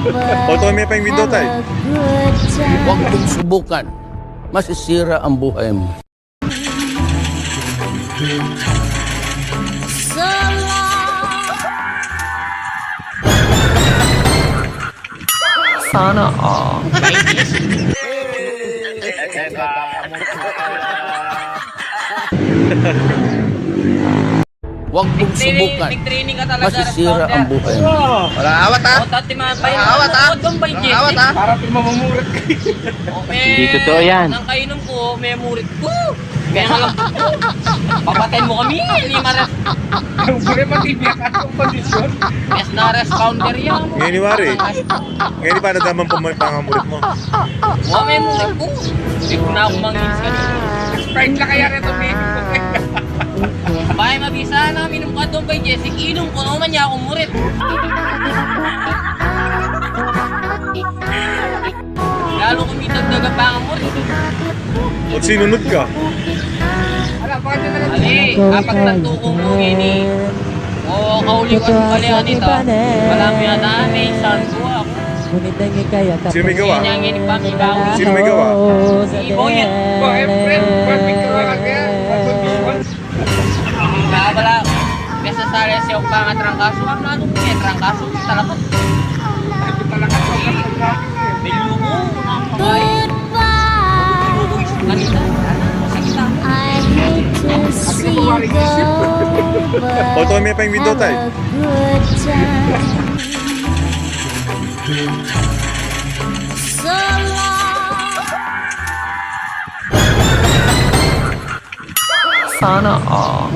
Auto may pa yung window tayo. Huwag mong subukan. Masisira ang buhay mo. Sana all. Huwag mong subukan. Nag-training ka talaga. Masisira ang buhay mo. Wala awat ha? O, tati mga bayo. Awat ha? Huwag bang Wala awat ha? Para pinamumurit ka. Hindi totoo yan. Nang kainom ko, may murit ko. Kaya nga lang, papatayin mo kami. Hindi mares. Ang pure matibyak at ang kondisyon. Yes na responder yan. Ngayon ni Wari. Ngayon ni para daman pangamurit mo. O, may murit ko. Hindi ko na ako mangis ka dito. Sprite lang kaya rito, may. Bahay mabisa na, minom ka doon kay Jessic. Inom ko naman niya akong murit. Lalo kumitagdaga pa ang murit. At sinunod ka. Ala, bakit yun na lang? Ali, apat na tukong mo gini. O, kauli ko ang pali dito. Wala mo yata, may isang ko ako. Sino may gawa? Yan yung ginipamigaw. Sino may gawa? Si Boyet. Oh, friend, bakit may gawa ka kaya? Ang kondisyon. Wala. Besa sa siya ang pangatrangkaso. Ang nanong niya, trangkaso. Talaga. Talaga, May lumo. Nakakabay. Lumo isang kanina. Sa kita. Auto may pa yung window tayo. Sana all.